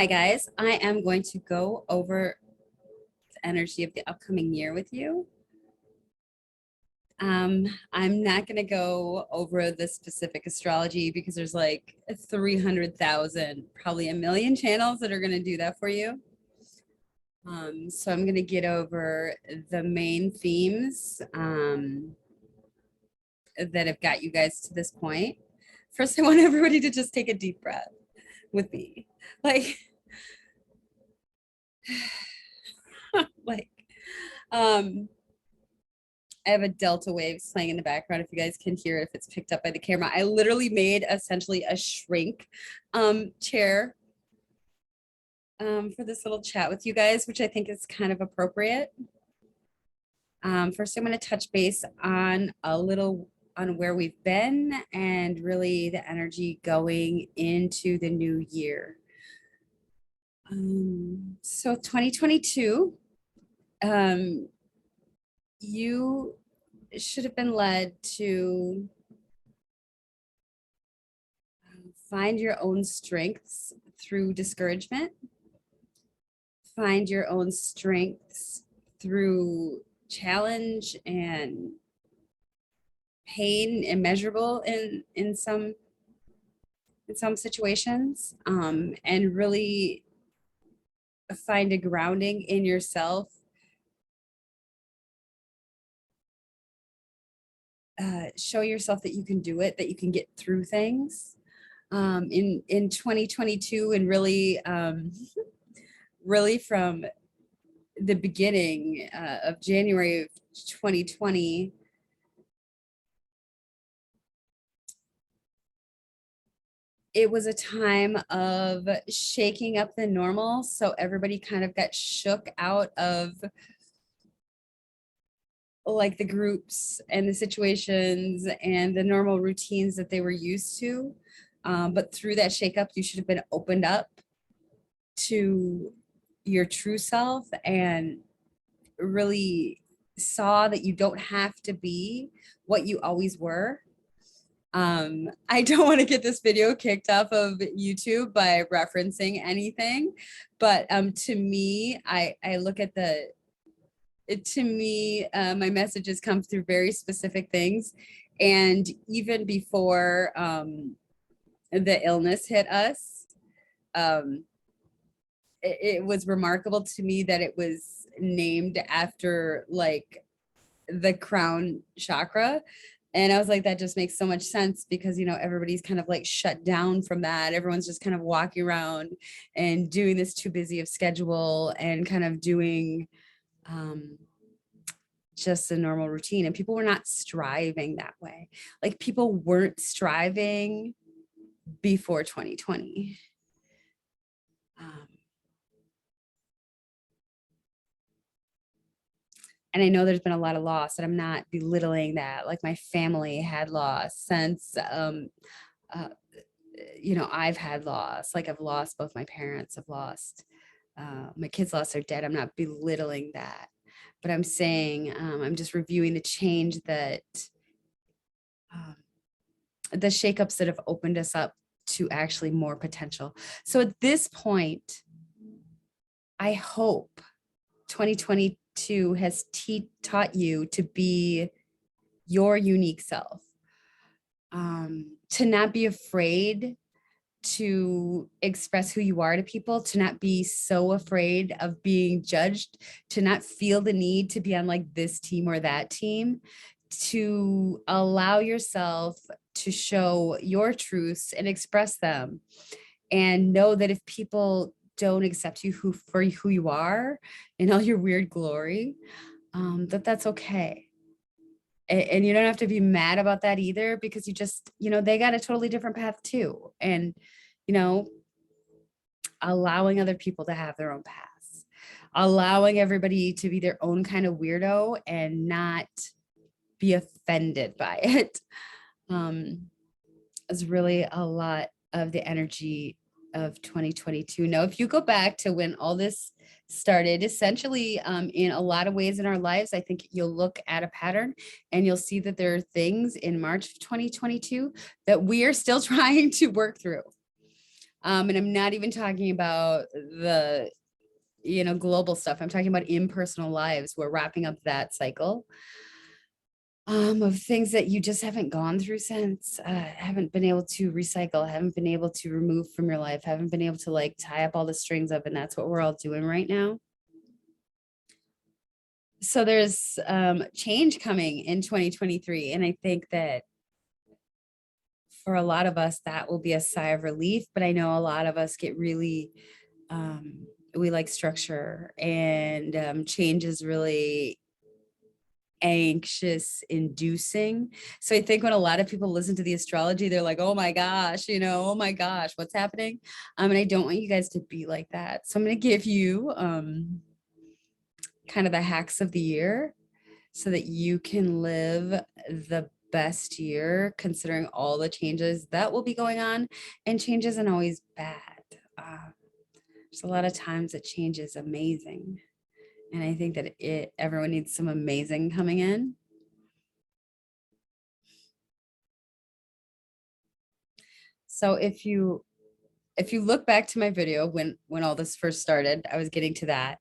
Hi guys, I am going to go over the energy of the upcoming year with you. I'm not going to go over the specific astrology because there's like 300,000, probably a million channels that are going to do that for you. So I'm going to get over the main themes that have got you guys to this point. First, I want everybody to just take a deep breath with me. Like, I have a delta waves playing in the background if you guys can hear it, if it's picked up by the camera. I literally made essentially a shrink chair for this little chat with you guys, which I think is kind of appropriate. First, I'm going to touch base on where we've been and really the energy going into the new year. So 2022, you should have been led to find your own strengths through discouragement, find your own strengths through challenge and pain immeasurable in some situations, and really find a grounding in yourself. Show yourself that you can do it, that you can get through things in 2022, and really from the beginning of January of 2020. It was a time of shaking up the normal. So everybody kind of got shook out of like the groups and the situations and the normal routines that they were used to. But through that shakeup, you should have been opened up to your true self and really saw that you don't have to be what you always were. I don't want to get this video kicked off of YouTube by referencing anything, but to me, I look at my messages come through very specific things. And even before the illness hit us, it was remarkable to me that it was named after like the crown chakra. And I was like, that just makes so much sense because, everybody's kind of like shut down from that. Everyone's just kind of walking around and doing this too busy of schedule and kind of doing just a normal routine. And people were not striving that way. Like people weren't striving before 2020. And I know there's been a lot of loss, and I'm not belittling that. Like my family had loss since, I've had loss. Like I've lost both my parents. I've lost, my kids lost their dad. I'm not belittling that, but I'm saying, I'm just reviewing the change that, the shakeups that have opened us up to actually more potential. So at this point, I hope 2022 has taught you to be your unique self, to not be afraid to express who you are to people, to not be so afraid of being judged, to not feel the need to be on like this team or that team, to allow yourself to show your truths and express them, and know that if people don't accept you for who you are in all your weird glory, that's okay. And you don't have to be mad about that either, because you just, they got a totally different path too. And, allowing other people to have their own paths, allowing everybody to be their own kind of weirdo and not be offended by it, is really a lot of the energy of 2022. Now, if you go back to when all this started, essentially, in a lot of ways in our lives, I think you'll look at a pattern and you'll see that there are things in March of 2022 that we are still trying to work through. And I'm not even talking about the, global stuff. I'm talking about impersonal lives. We're wrapping up that cycle of things that you just haven't gone through since, haven't been able to recycle, haven't been able to remove from your life, haven't been able to like tie up all the strings up. And that's what we're all doing right now. So there's change coming in 2023. And I think that for a lot of us, that will be a sigh of relief. But I know a lot of us get really, we like structure, and change is really anxious inducing. So I think when a lot of people listen to the astrology, they're like, oh my gosh, oh my gosh, what's happening? And I don't want you guys to be like that. So I'm going to give you kind of the hacks of the year so that you can live the best year considering all the changes that will be going on. And change isn't always bad. There's a lot of times that change is amazing. And I think that everyone needs some amazing coming in. So if you look back to my video when all this first started, I was getting to that.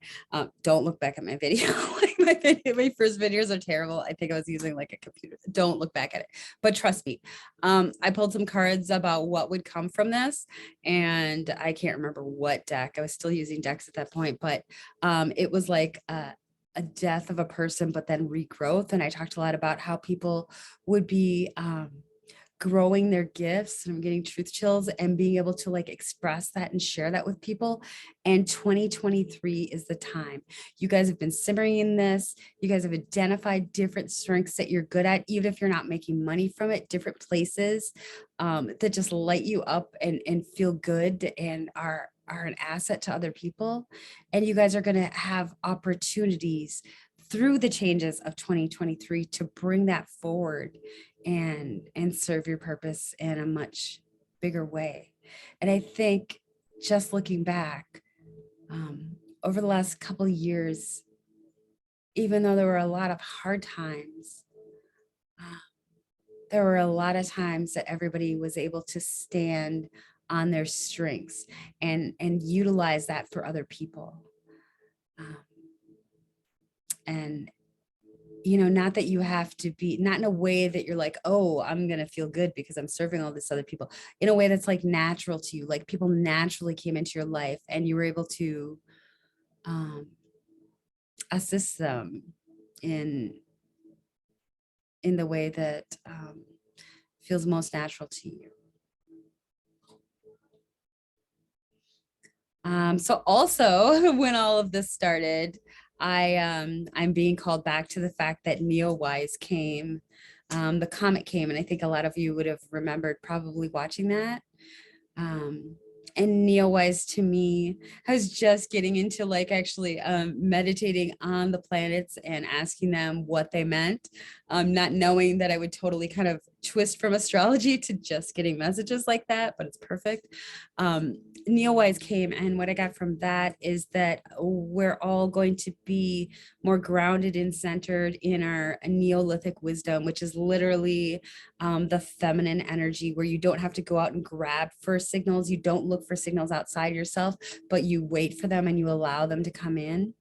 Don't look back at my video. Like my first videos are terrible. I think I was using like a computer. Don't look back at it. But trust me, I pulled some cards about what would come from this, and I can't remember what deck. I was still using decks at that point, but it was like a death of a person, but then regrowth. And I talked a lot about how people would be growing their gifts, and I'm getting truth chills, and being able to like express that and share that with people. And 2023 is the time. You guys have been simmering in this. You guys have identified different strengths that you're good at, even if you're not making money from it, different places that just light you up and feel good and are an asset to other people. And you guys are going to have opportunities through the changes of 2023 to bring that forward and serve your purpose in a much bigger way. And I think just looking back over the last couple of years, even though there were a lot of hard times, there were a lot of times that everybody was able to stand on their strengths and utilize that for other people. And not that you have to be, not in a way that you're like, oh, I'm going to feel good because I'm serving all this other people, in a way that's like natural to you. Like people naturally came into your life and you were able to assist them in the way that feels most natural to you. So also when all of this started, I'm being called back to the fact that Neowise came, the comet came, and I think a lot of you would have remembered probably watching that. And Neowise to me, I was just getting into like actually meditating on the planets and asking them what they meant, not knowing that I would totally kind of twist from astrology to just getting messages like that, but it's perfect. Neowise came, and what I got from that is that we're all going to be more grounded and centered in our Neolithic wisdom, which is literally the feminine energy, where you don't have to go out and grab for signals. You don't look for signals outside yourself, but you wait for them and you allow them to come in.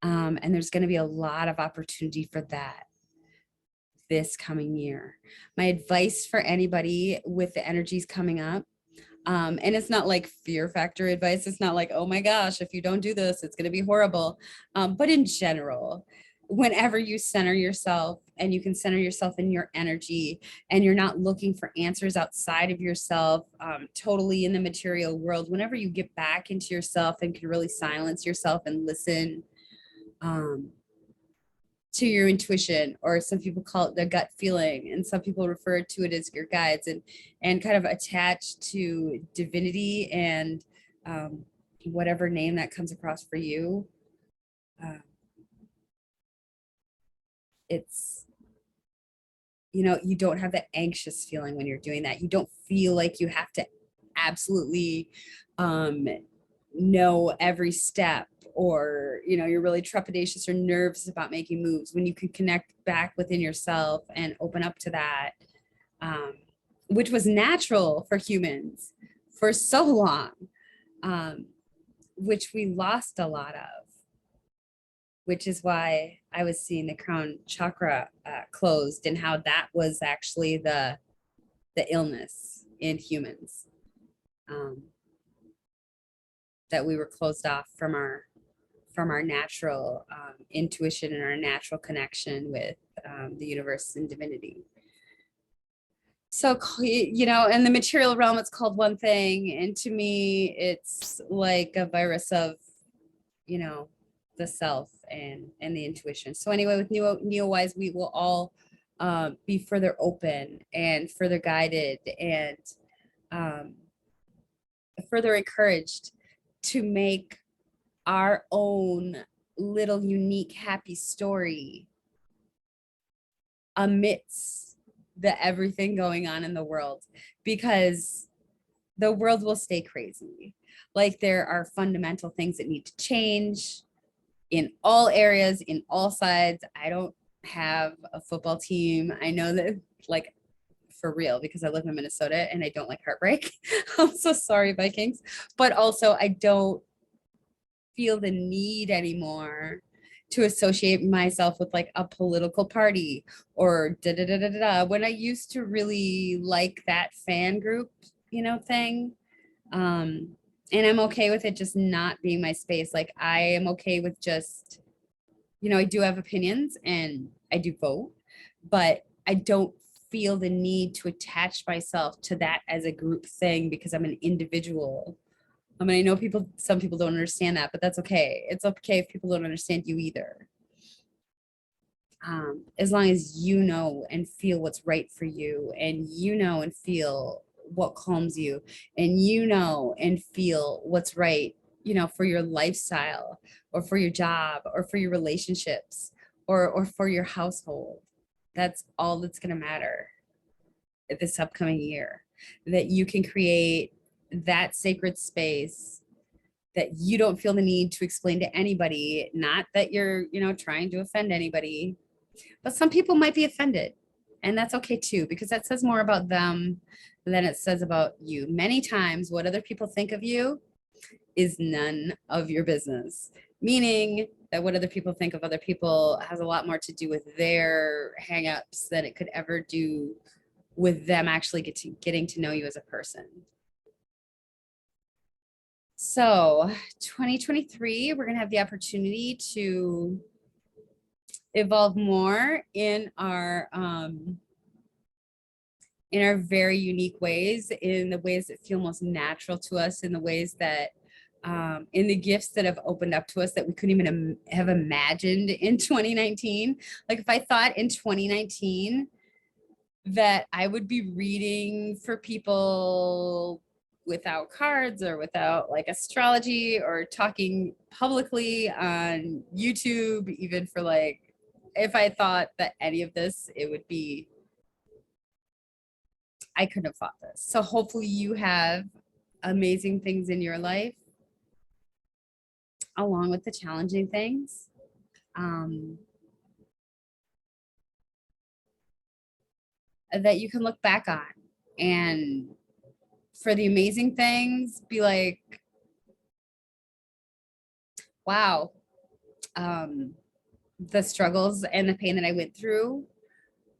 And there's going to be a lot of opportunity for that this coming year. My advice for anybody with the energies coming up, and it's not like fear factor advice. It's not like, oh my gosh, if you don't do this, it's going to be horrible. But in general, whenever you center yourself and you can center yourself in your energy, and you're not looking for answers outside of yourself, totally in the material world, whenever you get back into yourself and can really silence yourself and listen to your intuition, or some people call it the gut feeling, and some people refer to it as your guides, and kind of attached to divinity and whatever name that comes across for you. It's, you don't have that anxious feeling when you're doing that. You don't feel like you have to absolutely know every step, or you're really trepidatious or nervous about making moves, when you can connect back within yourself and open up to that, which was natural for humans for so long, which we lost a lot of, which is why I was seeing the crown chakra closed, and how that was actually the illness in humans, that we were closed off from our natural intuition and our natural connection with the universe and divinity. So, in the material realm, it's called one thing. And to me, it's like a virus of, the self and the intuition. So anyway, with Neo-Wise, we will all be further open and further guided and further encouraged to make our own little unique happy story amidst the everything going on in the world, because the world will stay crazy. Like, there are fundamental things that need to change in all areas, in all sides. I don't have a football team. I know that, like, for real, because I live in Minnesota and I don't like heartbreak. I'm so sorry, Vikings. But also, I don't feel the need anymore to associate myself with like a political party or da da da da da. When I used to really like that fan group, thing. And I'm okay with it just not being my space. Like, I am okay with just, I do have opinions and I do vote, but I don't feel the need to attach myself to that as a group thing because I'm an individual. I mean, I know some people don't understand that, but that's okay. It's okay if people don't understand you either. As long as you know and feel what's right for you, and you know and feel what calms you, and you know and feel what's right, for your lifestyle or for your job or for your relationships or for your household. That's all that's going to matter this upcoming year, that you can create that sacred space, that you don't feel the need to explain to anybody. Not that you're, trying to offend anybody, but some people might be offended, and that's okay too, because that says more about them than it says about you. Many times what other people think of you is none of your business, meaning that what other people think of other people has a lot more to do with their hangups than it could ever do with them actually getting to know you as a person. So 2023, we're going to have the opportunity to evolve more in our very unique ways, in the ways that feel most natural to us, in the ways that in the gifts that have opened up to us that we couldn't even have imagined in 2019. Like, if I thought in 2019 that I would be reading for people without cards or without like astrology, or talking publicly on YouTube, even for like, if I thought that any of this, it would be, I couldn't have thought this. So hopefully you have amazing things in your life, along with the challenging things. That you can look back on, and for the amazing things, be like, wow, the struggles and the pain that I went through,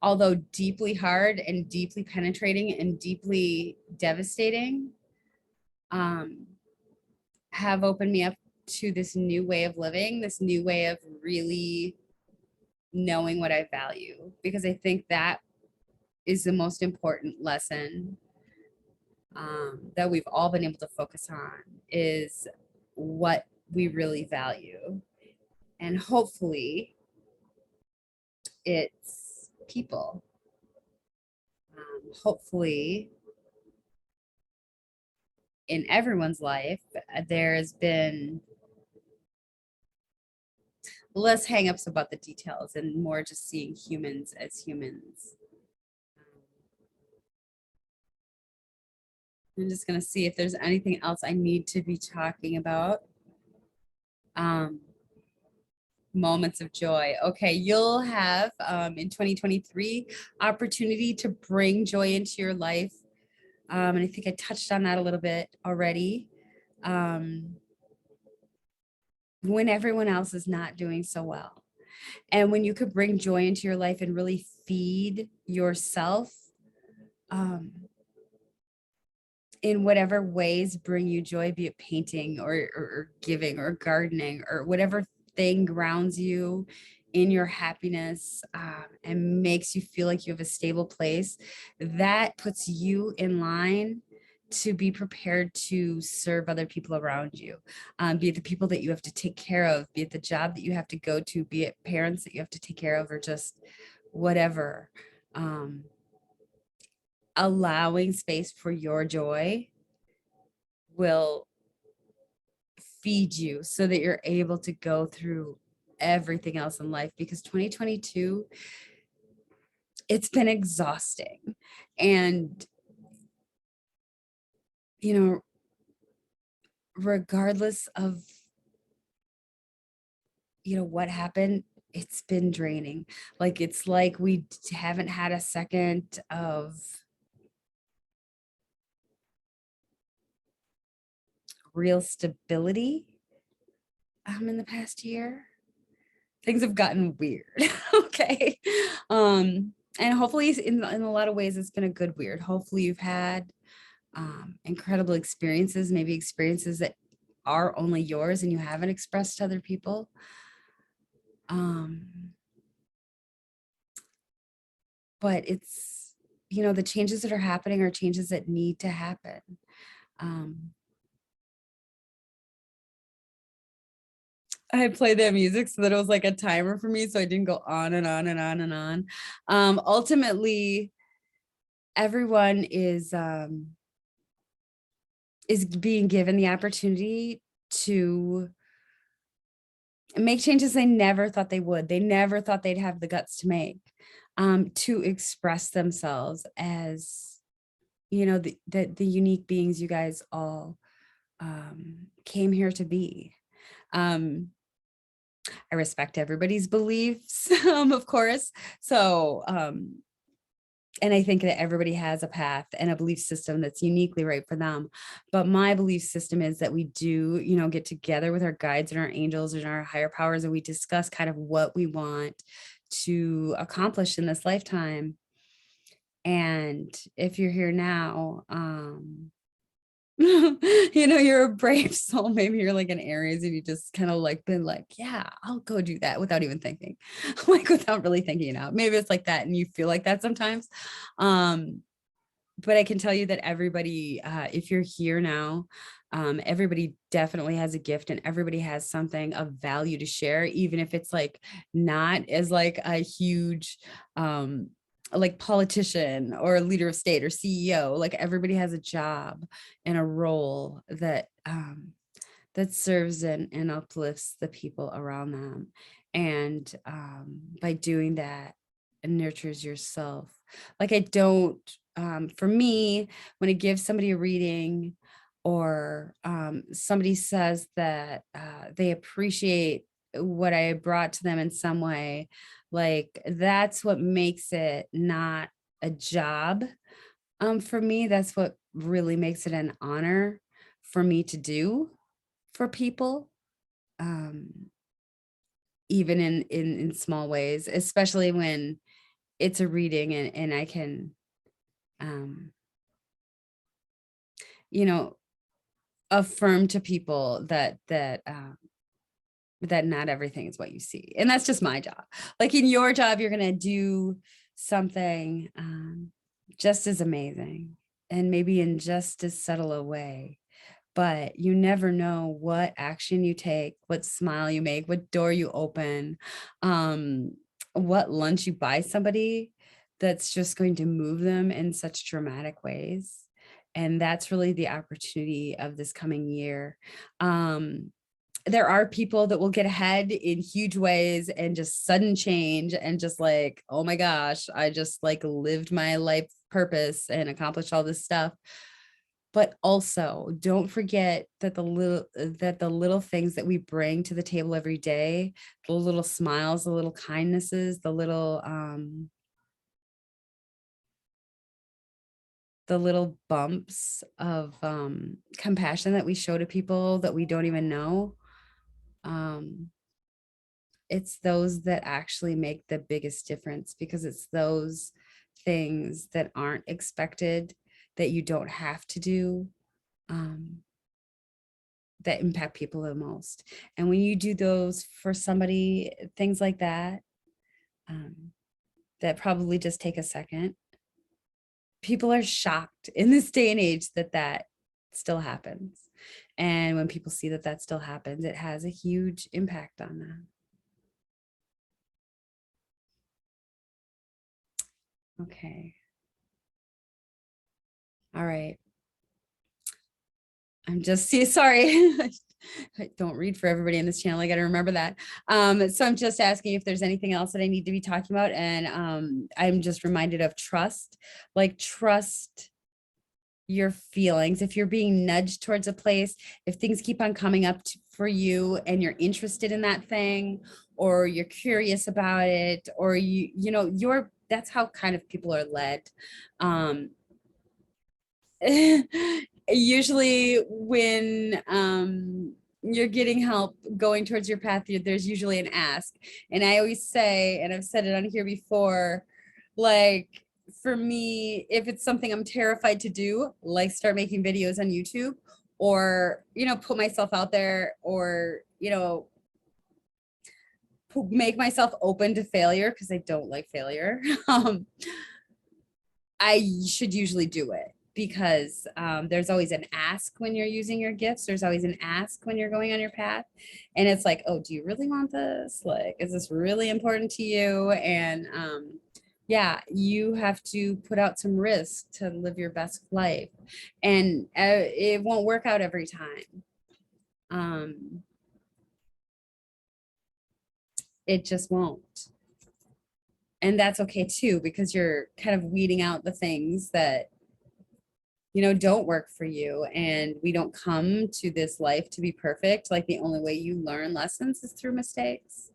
although deeply hard and deeply penetrating and deeply devastating, have opened me up to this new way of living, this new way of really knowing what I value. Because I think that is the most important lesson that we've all been able to focus on, is what we really value. And hopefully it's people. Hopefully in everyone's life, there's been less hangups about the details and more just seeing humans as humans. I'm just going to see if there's anything else I need to be talking about. Moments of joy. Okay, you'll have in 2023 opportunity to bring joy into your life And I think I touched on that a little bit already. When everyone else is not doing so well. And when you could bring joy into your life and really feed yourself, um, in whatever ways bring you joy, be it painting or giving or gardening or whatever thing grounds you in your happiness, and makes you feel like you have a stable place, that puts you in line to be prepared to serve other people around you, be it the people that you have to take care of, be it the job that you have to go to, be it parents that you have to take care of, or just whatever. Um, Allowing space for your joy will feed you so that you're able to go through everything else in life, because 2022, it's been exhausting. And, you know, regardless of, what happened, it's been draining. Like, it's like we haven't had a second of real stability in the past year. Things have gotten weird. Okay. And hopefully in a lot of ways, it's been a good weird. Hopefully you've had incredible experiences, maybe experiences that are only yours and you haven't expressed to other people. But it's, the changes that are happening are changes that need to happen. I played that music so that it was like a timer for me, so I didn't go on and on and on and on. Ultimately, everyone is being given the opportunity to make changes they never thought they would. They never thought they'd have the guts to make, to express themselves as, the unique beings you guys all came here to be. I respect everybody's beliefs, of course. So, and I think that everybody has a path and a belief system that's uniquely right for them. But my belief system is that we do, get together with our guides and our angels and our higher powers, and we discuss kind of what we want to accomplish in this lifetime. And if you're here now, you're a brave soul. Maybe you're like an Aries and you just kind of like been like, yeah, I'll go do that without even thinking, like without really thinking it out. Maybe it's like that and you feel like that sometimes. But I can tell you that everybody, if you're here now, everybody definitely has a gift and everybody has something of value to share, even if it's like not as like a huge, like politician or leader of state or CEO. Like everybody has a job and a role that that serves and uplifts the people around them. And by doing that, it nurtures yourself. Like I don't, for me, when I give somebody a reading or somebody says that they appreciate what I brought to them in some way, like that's what makes it not a job. For me, that's what really makes it an honor for me to do for people, um, even in small ways, especially when it's a reading and I can, um, you know, affirm to people that not everything is what you see. And that's just my job. Like in your job, you're going to do something just as amazing and maybe in just as subtle a way. But you never know what action you take, what smile you make, what door you open, what lunch you buy somebody that's just going to move them in such dramatic ways. And that's really the opportunity of this coming year. There are people that will get ahead in huge ways and just sudden change and just like, oh my gosh, I just like lived my life purpose and accomplished all this stuff. But also don't forget that the little things that we bring to the table every day, the little smiles, the little kindnesses, the little the little bumps of compassion that we show to people that we don't even know, it's those that actually make the biggest difference, because it's those things that aren't expected, that you don't have to do, that impact people the most. And when you do those for somebody, things like that, that probably just take a second, people are shocked in this day and age that that still happens. And when people see that that still happens, it has a huge impact on them. Okay. All right. I'm just sorry. I don't read for everybody in this channel. I got to remember that. So I'm just asking if there's anything else that I need to be talking about. And I'm just reminded of trust, like trust your feelings. If you're being nudged towards a place, if things keep on coming up for you and you're interested in that thing, or you're curious about it, or that's how kind of people are led. Usually when you're getting help going towards your path, there's usually an ask. And I always say, and I've said it on here before, like, for me, if it's something I'm terrified to do, like start making videos on YouTube, or, put myself out there, or, make myself open to failure, because I don't like failure. I should usually do it, because there's always an ask when you're using your gifts. There's always an ask when you're going on your path. And it's like, oh, do you really want this? Like, is this really important to you? And yeah, you have to put out some risk to live your best life. And it won't work out every time. It just won't. And that's okay too, because you're kind of weeding out the things that don't work for you. And we don't come to this life to be perfect. Like, the only way you learn lessons is through mistakes.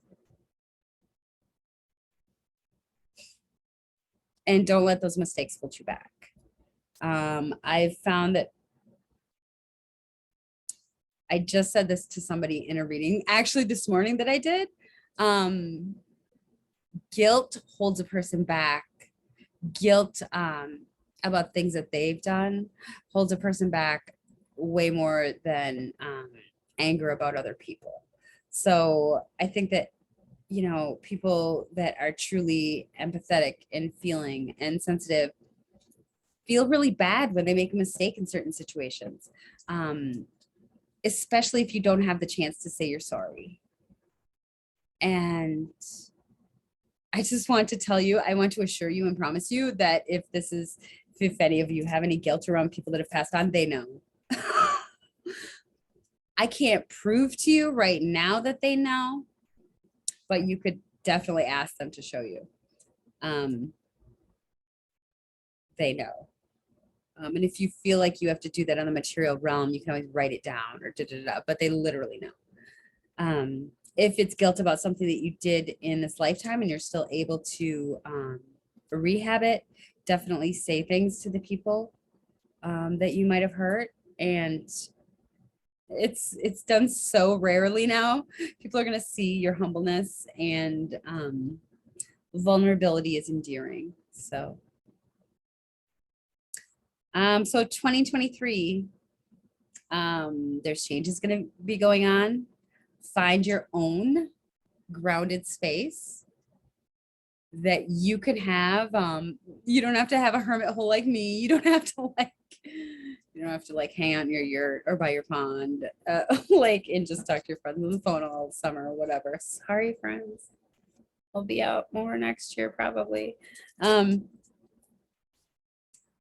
And don't let those mistakes hold you back. I've found that I just said this to somebody in a reading, actually this morning, that I did. Guilt holds a person back. Guilt about things that they've done holds a person back way more than anger about other people. So I think that, people that are truly empathetic and feeling and sensitive feel really bad when they make a mistake in certain situations, especially if you don't have the chance to say you're sorry. And I just want to tell you, I want to assure you and promise you that if any of you have any guilt around people that have passed on, they know. I can't prove to you right now that they know, but you could definitely ask them to show you. They know. And if you feel like you have to do that on the material realm, you can always write it down or but they literally know. If it's guilt about something that you did in this lifetime and you're still able to rehab it, definitely say things to the people that you might have hurt. And it's done so rarely now. People are going to see your humbleness, and vulnerability is endearing. So 2023, there's changes going to be going on. Find your own grounded space that you can have. You don't have to have a hermit hole like me. You don't have to hang out near your or by your pond, and just talk to your friends on the phone all summer or whatever. Sorry, friends. I'll be out more next year probably.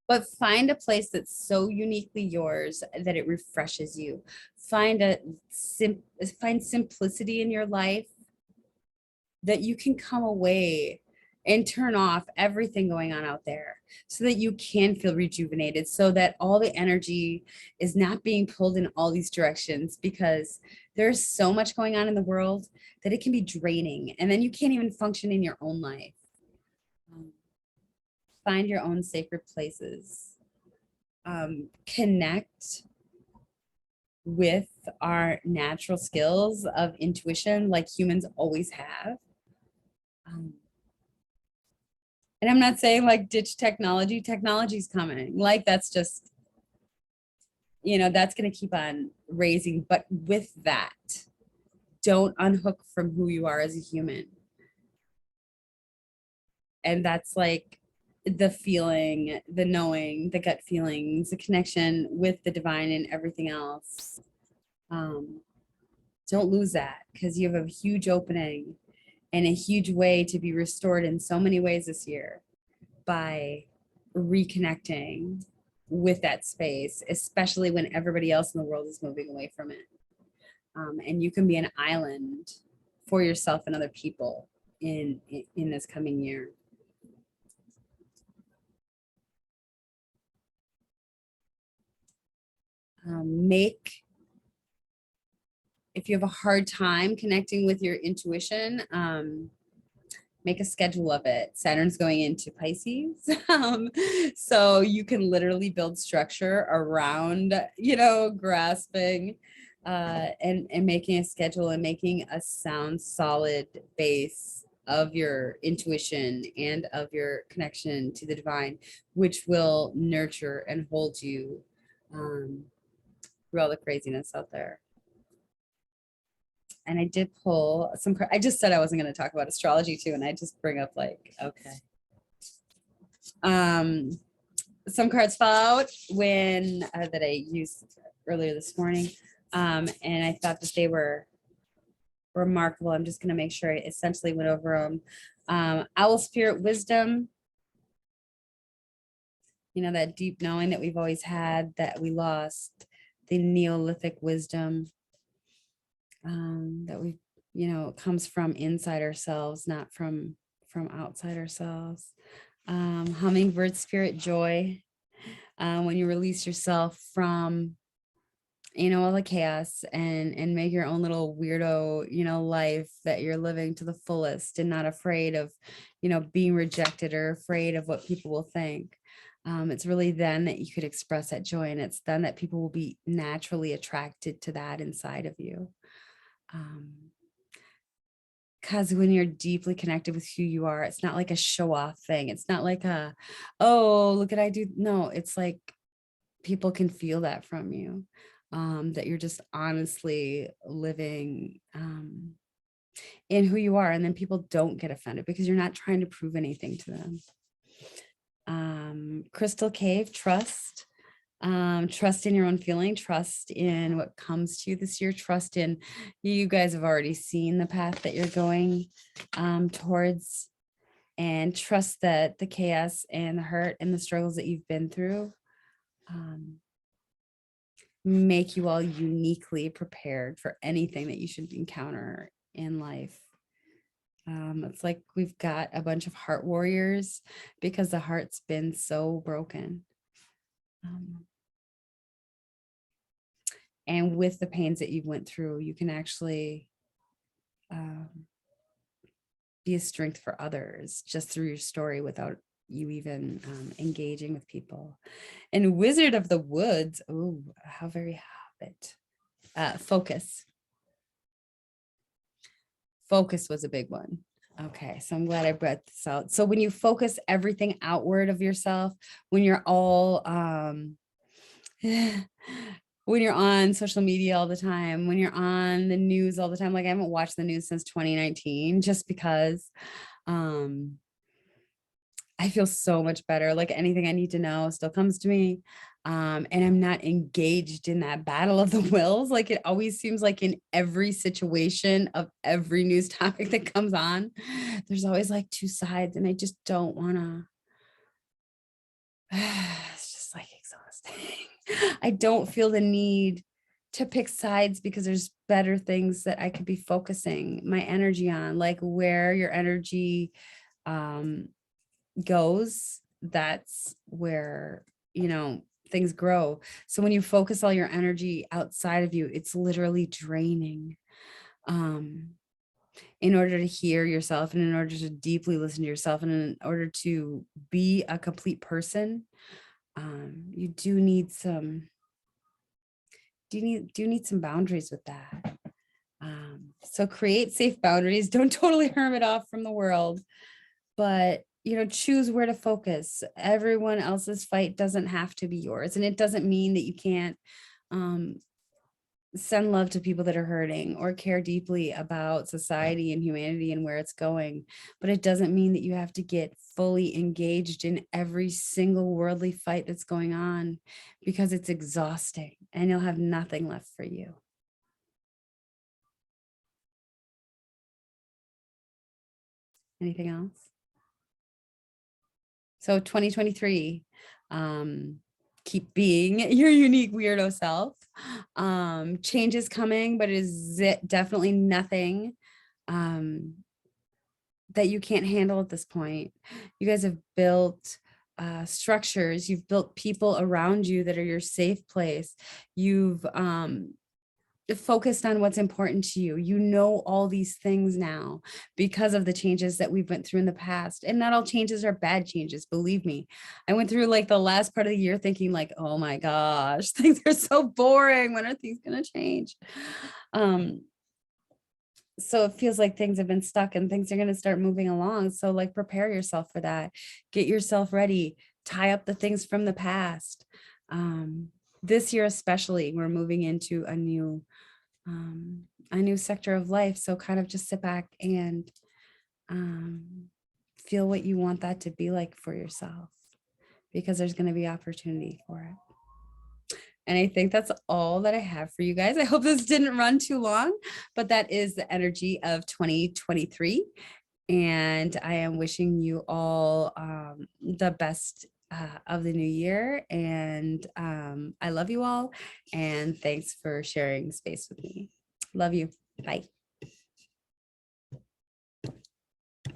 But find a place that's so uniquely yours that it refreshes you. Find simplicity in your life that you can come away and turn off everything going on out there, so that you can feel rejuvenated, so that all the energy is not being pulled in all these directions, because there's so much going on in the world that it can be draining, and then you can't even function in your own life. Find your own sacred places connect with our natural skills of intuition like humans always have. Um, and I'm not saying like ditch technology, technology's coming. Like that's just, that's going to keep on raising. But with that, don't unhook from who you are as a human. And that's like the feeling, the knowing, the gut feelings, the connection with the divine and everything else. Um, don't lose that because you have a huge opening and a huge way to be restored in so many ways this year by reconnecting with that space, especially when everybody else in the world is moving away from it. And you can be an island for yourself and other people in this coming year. Make if you have a hard time connecting with your intuition, make a schedule of it. Saturn's going into Pisces. So you can literally build structure around, grasping and making a schedule and making a sound, solid base of your intuition and of your connection to the divine, which will nurture and hold you through all the craziness out there. And I did pull some, I just said I wasn't going to talk about astrology too. And I just bring up like, okay. Some cards fell out when, that I used earlier this morning. And I thought that they were remarkable. I'm just going to make sure I essentially went over them. Owl spirit wisdom, that deep knowing that we've always had that we lost, the Neolithic wisdom that we, comes from inside ourselves, not from outside ourselves. Hummingbird spirit joy, when you release yourself from, all the chaos and make your own little weirdo, life that you're living to the fullest and not afraid of, being rejected or afraid of what people will think. It's really then that you could express that joy, and it's then that people will be naturally attracted to that inside of you. Because when you're deeply connected with who you are, it's not like a show off thing. It's not like oh, look at I do. No, it's like people can feel that from you, that you're just honestly living in who you are. And then people don't get offended because you're not trying to prove anything to them. Crystal Cave, trust. Trust in your own feeling, trust in what comes to you this year, trust in, you guys have already seen the path that you're going towards, and trust that the chaos and the hurt and the struggles that you've been through make you all uniquely prepared for anything that you should encounter in life. It's like we've got a bunch of heart warriors because the heart's been so broken. And with the pains that you went through, you can actually be a strength for others just through your story without you even engaging with people. And Wizard of the Woods, oh, how very habit. Focus. Focus was a big one. Okay, so I'm glad I brought this out. So when you focus everything outward of yourself, when you're all when you're on social media all the time, when you're on the news all the time, like I haven't watched the news since 2019 just because I feel so much better. Like anything I need to know still comes to me. And I'm not engaged in that battle of the wills. Like it always seems like in every situation of every news topic that comes on, there's always like two sides, and I just don't want to. It's just like exhausting. I don't feel the need to pick sides because there's better things that I could be focusing my energy on, like where your energy goes, that's where, things grow. So when you focus all your energy outside of you, it's literally draining. In order to hear yourself and in order to deeply listen to yourself and in order to be a complete person, You do need some, do need some boundaries with that. So create safe boundaries. Don't totally hermit off from the world, but choose where to focus. Everyone else's fight doesn't have to be yours, and it doesn't mean that you can't um, send love to people that are hurting or care deeply about society and humanity and where it's going. But it doesn't mean that you have to get fully engaged in every single worldly fight that's going on, because it's exhausting and you'll have nothing left for you. Anything else? So 2023, keep being your unique weirdo self. Change is coming, but it is definitely nothing that you can't handle at this point. You guys have built structures, you've built people around you that are your safe place. You've focused on what's important to you. You know all these things now because of the changes that we've went through in the past. And not all changes are bad changes, believe me. I went through like the last part of the year thinking like, oh my gosh, things are so boring. When are things going to change? So it feels like things have been stuck and things are going to start moving along. So like prepare yourself for that. Get yourself ready. Tie up the things from the past. This year especially, we're moving into a new sector of life. So kind of just sit back and feel what you want that to be like for yourself, because there's going to be opportunity for it. And I think that's all that I have for you guys. I hope this didn't run too long, but that is the energy of 2023. And I am wishing you all the best of the new year. And I love you all. And thanks for sharing space with me. Love you. Bye.